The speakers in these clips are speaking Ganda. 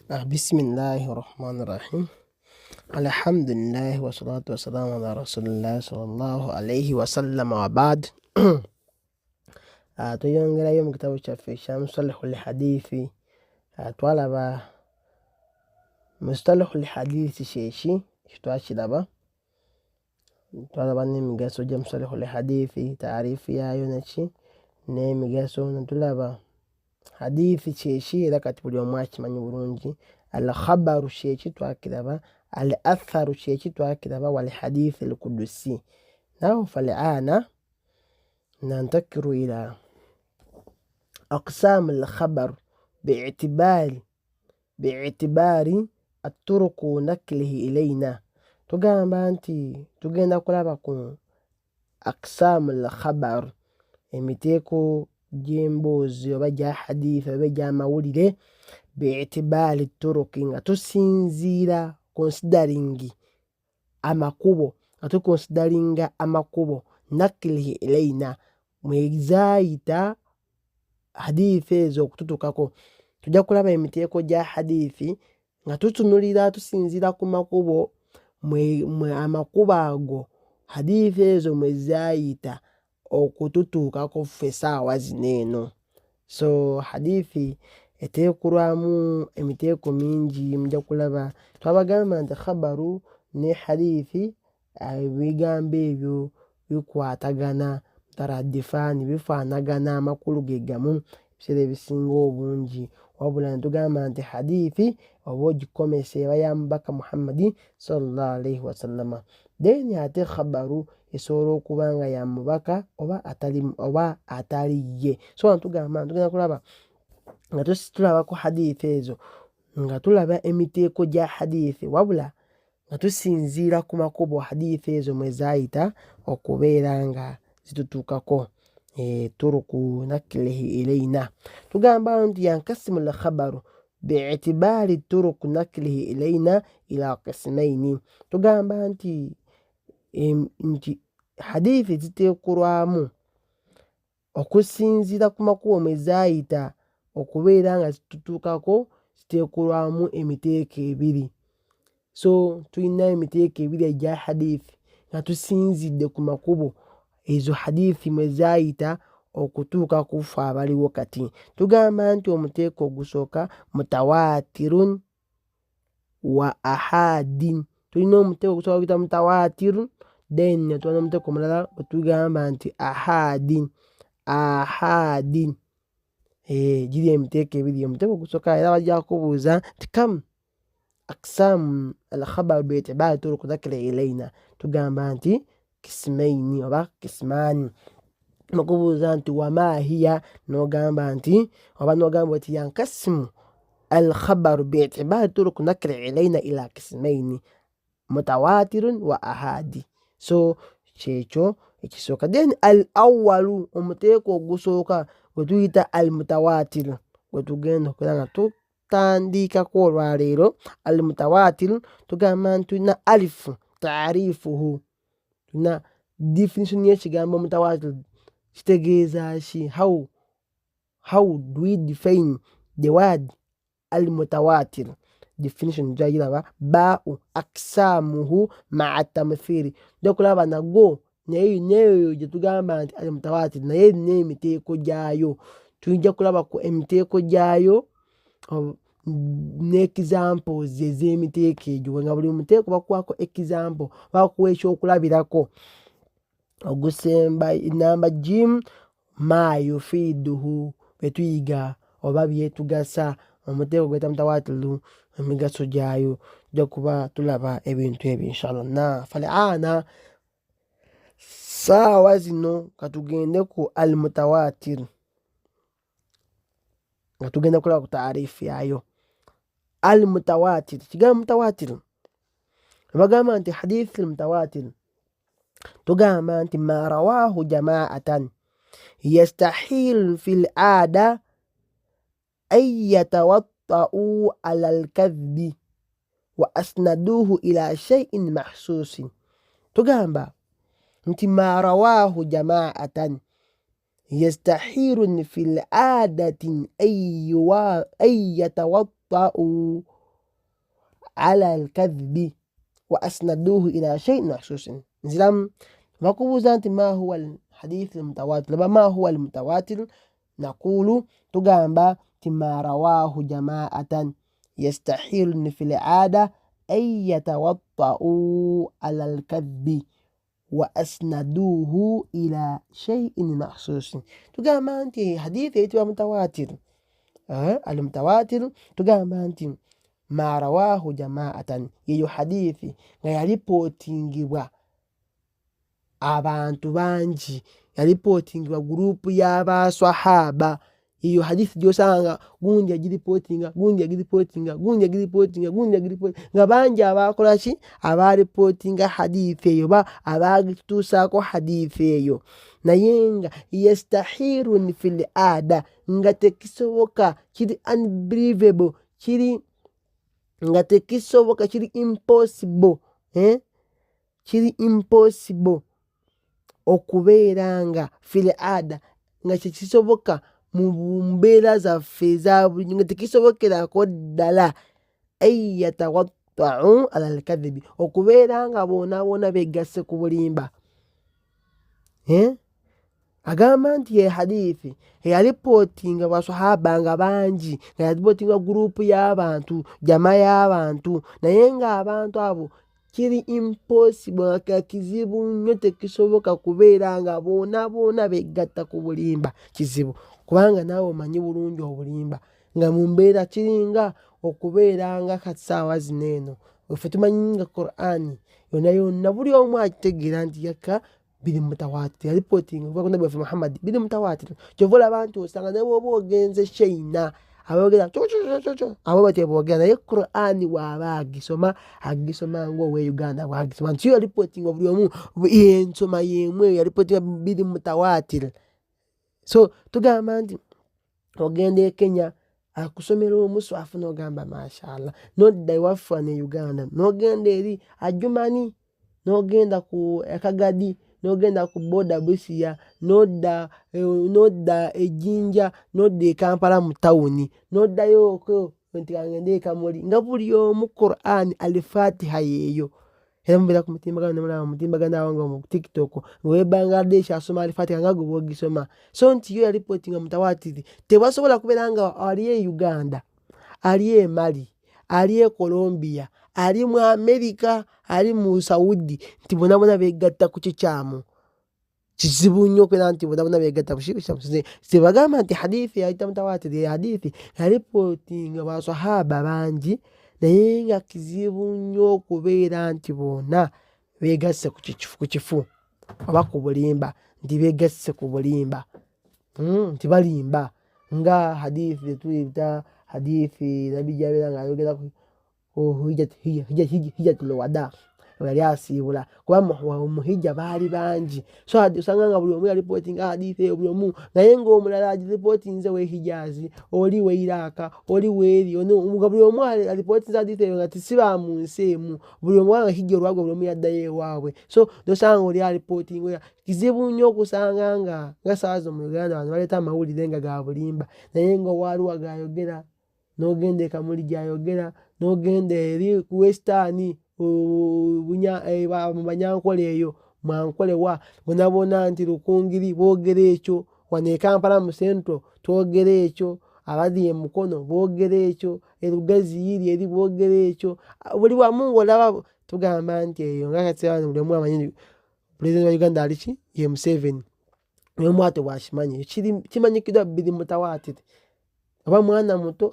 بسم الله الرحمن الرحيم. الحمد لله والصلاة والسلام على رسول الله صلى الله عليه وسلم وبعد. tuyongera yo mu kitabo kyaffe ekya Mustalahu lhadithi. Twalaba Mustalahu lhadithi kyeki kitwakiraba, twalaba n'emigaso gya Mustalahu lhadithi, taarifu yaayo neki n'emigaso. Netulaba hadithi kyeki era kati buli omu akimanyi bulungi. Al khabaru kyeki twakiraba, al atharu kyeki twakiraba, wal hadithi al kudusi. Naho fal'ana nantakiru ila أقسام الخبر باعتبار الطرق نقله إلينا. tugamba nti tugenda kulaba ku أقسام الخبر, emiteeko gy'emboozi oba gya hadithi oba gy'amawulire, bi'itibari turuki, nga tusinziira considering amakubo, nga tukonsidaringa amakubo, nakilihi ilaina, mwezaayita hadithi ezo okututukako. Tujja kulaba emiteeko gya hadithi nga tutunulira tusinziira ku makubo, amakubo ago hadithi ezo mwezaayita okututuukako ffe saawa zino eno. So hadithi eteekulwamu emiteeko mingi. Mujja kulaba twabagamba nti khabaru ne hadithi ebigambo ebyo bikwatagana, taraddifaani, bifaanagana, amakulu ge gamu ebiseera ebisinga obungi. Wabula netugamba nti hadithi oba ogikomesa eba ya mubaka Muhammadi sallallahu alaihi wasallama. Then ate khabaru esobola okuba nga ya mubaka oba atali ye. So netugamba tugenda kulaba nga tulaba ku hadithi ezo nga tulaba emiteeko gya hadithi, wabula nga tusinziira ku makubo hadithi ezo mwezaayita okubeera nga zitutuukako. Turuku nakilihi ilaina. Tugamba nti yankasimu lkhabaru bi'itibari turuku nakilihi ilaina ila qismaini. Tugamba nti hadithi ziteekulwamu okusinziira ku makubo mwezaayita okubeera nga zitutuukako, ziteekulwamu emiteeko ebiri. So tulina emiteeko ebiri egya hadithi nga tusinzidde ku makubo ezo hadithi mwezaayita okutuuka ku ffe abaliwo kati. Tugamba nti omuteeko ogusooka mutawaatirun wa ahadin. Tulina omuteeko ogusooka gwita mutawaatirun, then netubona omuteeko omulala tugamba nti ahadin. Giri emiteeko ebiri. Omuteeko ogusooka era bajja kubuuza nti kam أقسام الخبر باعتبار طرق نقله إلينا. tugamba nti kismaini oba kismani. Nokubuuza nti wama hiya, nogamba nti oba nogamba nti yankasimu الخبر باعتبار طرق نقله إلينا إلى kismaini, mutawatirun wa ahadi. So kyekyo ekisooka. Then al awwalu, omuteeko ogusooka gwe tuyita al mutawatir, gwe tugenda okubeera nga tutandikako olwaleero. Al mutawatir tugamba nti tulina alifu taarifuhu, tulina definition y'ekigambo mutawatir kitegeeza ki. How do we define the word al mutawatir? Definition twagiraba, baa'u aksamuhu ma'a tamthiri. Tujja kulaba nagwo neyo gye tugamba nti al mutawatir naye n'emiteeko gyayo. Tujja kulaba ku emiteeko gyayo n'examples ez'emiteeko egyo, nga buli muteeko bakuwaako example, bakuwa ekyokulabirako. Ogusemba namba jim ma yufiduhu, betuyiga oba byetugasa. Omuteeko gweta mutawatiru, emigaso gyayo. Tujja kuba tulaba ebintu ebyo inshallah. Na fal'ana saawa zino katugende ku al mutawatir, nga tugenda kulaba ku taarifu yayo. Al mutawatir, kigambo mutawatir bagamba nti hadithi mutawatir, tugamba nti ma rawahu jama'atan yastahil fil aada an yatawatta'u ala al-kadhbi wa asnaduhu ila shay'in mahsusin. Tugamba nti ma rawahu jama'atan yastahilu fil aadatin an yatawatta'u ala alkadhibi wa asnaduhu ila shay'in mahsusin. Nzilamu bakubuza nti ma huwa alhadithi almutawatir, ma huwa almutawatir, naqulu tugamba ma rawahu jama'atan yastahilu fil 'ada ay yatawatta'u ala alkadhibi wa asnaduhu ila shay'in mahsusin. Tugamba nti hadithi eyitibwa mutawatir. Almutawatir tugamba nti ma rawahu jama'atan, yeyo hadithi nga yalipotingibwa abantu bangi, yalipotingibwa gurupu y'abaswahaba. Iyo hadithi gyosanga gundi agiripotinga, gundi agiripotinga, gundi agiripotinga, gundi agiripotinga, nga bangi abakola ki, abaripotinga hadithi eyo ba abagituusako hadithi eyo. Naye nga yastahirun fil ada, nga tekisoboka, kiri unbelievable, kiri nga tekisoboka, kiri impossible, kiri impossible okubeera nga fil ada, nga tekisoboka mu mbeera zaffe eza buli, nga tekisobokerako ddala ay yatawatta'u ala alkadhibi, okubeera nga boona boona begasse ku bulimba. Agamba nti ye hadithi eyalipotinga baswahaba nga bangi, nga yalipotinga gurupu y'abantu, jama y'abantu, naye nga abantu abo kiri impossible, kizibu nnyo, tekisoboka kubeera nga boona boona begatta ku bulimba. Kizibu kubanga naawe omanyi bulungi obulimba, nga mu mbeera kiringa okubeera nga kati saawa zino eno ffe tumanyi nga Qur'ani yonna yonna buli omu akitegeera nti yakka biri mutawatir, yalipotinga kuva ku Nabi waffe Muhammad, biri mutawatir. Kyova olaba nti osanga ne bw'oba ogenze China aboogera abo batyo boogera, naye Qur'ani bw'aba agisoma ng'owe Uganda bw'agisoma, nti yo yalipotinga buli omu ensoma y'emu eyo yalipotinga biri mutawatir. So tugamba nti ogenda e Kenya akusomera omuswafu n'ogamba mashallah, nodda ewaffe wano e Uganda n'ogenda eri Adjumani, n'ogenda ku Kagadi, n'ogenda ku boda Busia, nodda e Jinja, nodda e Kampala mu tawuni, noddayo okwo nti agende e Kamuli, nga buli omu Qur'ani al-Fatiha yeeyo. Era mubeera ku mutimbagano ne mulaba mutimbagano awo nga mu TikTok ng'owe Bangladesh asoma al-Fatiha nga gwe bw'ogisoma. So nti yo yalipotinga mutawatir, tebasobola kubeera nga ali e Uganda, ali e Mali, ali e Colombia, ali mu America, ali mu Saudi, nti boona boona begatta ku kikyamu. Kizibu nnyo okubeera nti boona boona begatta ku kikyamu. Bagamba nti hadithi eyayita mutawatir ye hadithi yalipotinga baswahaba bangi, naye nga kizibu nnyo okubeera nti boona begasse ku kifu oba ku bulimba, nti begasse ku bulimba, nti balimba. Nga hadithi zetuyita hadithi Nabbi gy'abeera ng'ayogera ku hijjatul wada, yali asiibula kuba omuhijja baali bangi. So osanga nga buli omu yalipotinga hadithi eyo, buli omu, naye ng'omulala agiripotinze we Hijazi, oli we Iraq, oli weeri, nga buli omu alipotinze hadithi eyo nga tisiba mu nsi emu, buli omu nga hijja olwagwa buli omu yaddayo ewaabwe. So nosanga oli alipotinga, kizibu nnyo okusanga nga saawa zo mu Uganda abantu baleeta amawulire nga ga bulimba, naye nga Owaaluwa gayogera, n'ogenda e Kamuli gyayogera, n'ogenda eri ku Western mu Banyankole eyo Mwankole wa boona boona nti Rukungiri boogera ekyo, wano e Kampala mu Central twogera ekyo, abali e Mukono boogera ekyo, e Lugazi yiri eri boogera ekyo, buli wamu ng'olaba. Tugamba nti eyo nga kati buli omu amanyi Pulezidenti wa Uganda ali ki, ye Museveni, buli omu ate bw'akimanyi, kimanyikiddwa biri mutawatir. Oba mwana muto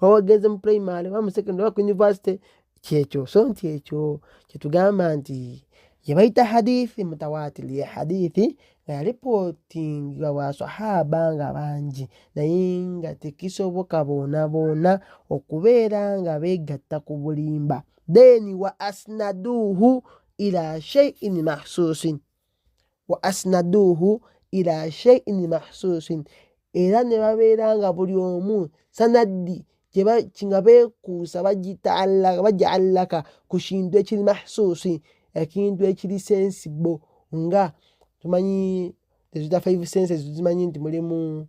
oba ogenze mu primary oba mu secondary oba ku university, kyekyo. So nti ekyo kyetugamba nti ye bayita hadithi mutawatir, ye hadithi nga yalipotingibwa baswahaba nga bangi, naye nga tekisoboka boona boona okubeera nga begatta ku bulimba. Then wa asnaduhu ila shay'in mahsusin, wa asnaduhu ila shay'in mahsusin, era ne babeera nga buli omu sanaddi nga beekuusa baj'alaka ku kintu ekiri mahsusi, ekintu ekiri sensible, nga tumanyi tezita 5 senses, tuzimanyi nti mulimu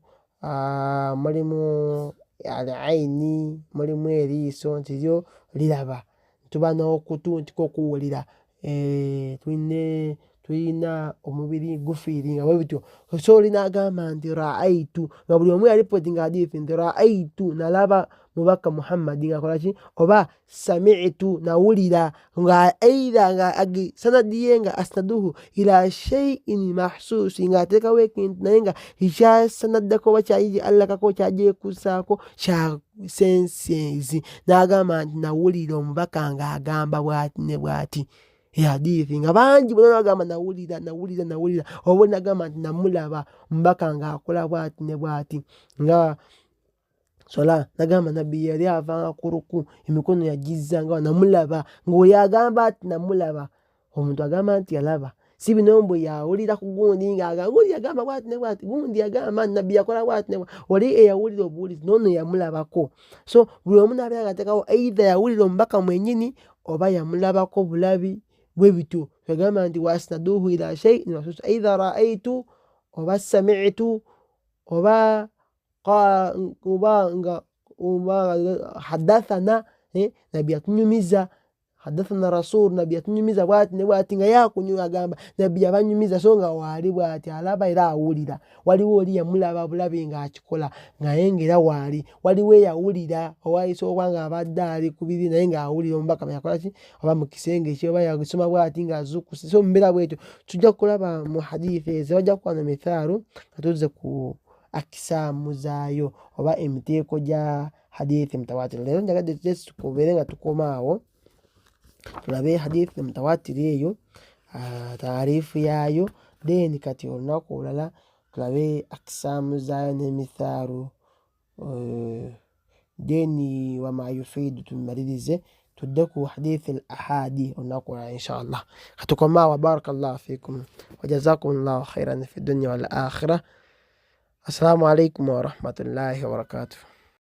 al-aini mulimu eriiso nti lyo liraba, tuba n'okutu nti kw'okuwulira, tulina omubiri gufiiringa bwe bityo. So n'agamba nti raaitu, nga buli omu yalipotinga hadithi nti raaitu, nalaba mubaka Muhammad ng'akola ki, oba sami'tu, nawulira, nga aidha nga sanadi ye nga asnaduhu ila shay'in mahsusi, ng'ateekawo ekintu naye nga ekyasanaddako oba kyallakako kyagyekuusaako kya senses. N'agamba nti nawulira omubaka ng'agamba bw'ati ne bw'ati. Hadithi nga bangi bonna bagamba nawulira. Oba nagamba nti namulaba omubaka ng'akola bw'ati ne bw'ati. Nga sola nagamba nabbi yali avanga ku ruku, emikono yagizzanga namulaba, ng'oyo agamba ati namulaba, omuntu agamba nti yalaba. Si bino mbu yawulira ku gundi ng'agamba gundi yagamba bw'ati ne bw'ati, gundi yagamba nti nabbi yakola bw'ati ne bw'ati. Oli eyawulira obuwulizi n'ono yamulabako. So buli omu n'abeera ng'ateekawo aidha yawulira omubaka mwennyini oba yamulabako bulabi bwe bityo. Yagamba nti wasnaduhu ila shay'in mahsusi, aidha raaitu oba sami'tu oba hadathana, nabbi yatunyumiza, hadathana rasul, nabbi yatunyumiza bw'ati ne bw'ati, nga yakunyumiza agamba nabbi yabanyumiza, so nga waali bw'ati alaba era awulira. Waliwo oli yamulaba bulabi ng'akikola naye ng'era waali, waliwo eyawulira owayise oba ng'abadde ali ku biri naye ng'awulira omubaka yakola ki, oba mu kisenge kye oba yagisoma bw'ati ng'azuukuse. So mbeera bw'etyo tujja kulaba mu hadithi ezo, bajja kuba na mithaalu nga tuzze ku akisaamu zaayo oba emiteeko gya hadithi mutawaatiri. Leero njagadde tubeere nga tukoma awo, tulabe hadithi mutawaatiri eyo, taarifu yaayo, then kati olunaku olulala tulabe akisaamu zaayo n'emithaalu, then wama yufiidu tumalirize, tudde ku hadithi al-ahadi olunaku olulala inshallah. Katukoma awo, barakallahu fiikum wa jazakumullahu khairan fi dunya wal akhirah. Assalamu alaikum wa rahmatullahi wa barakatuh.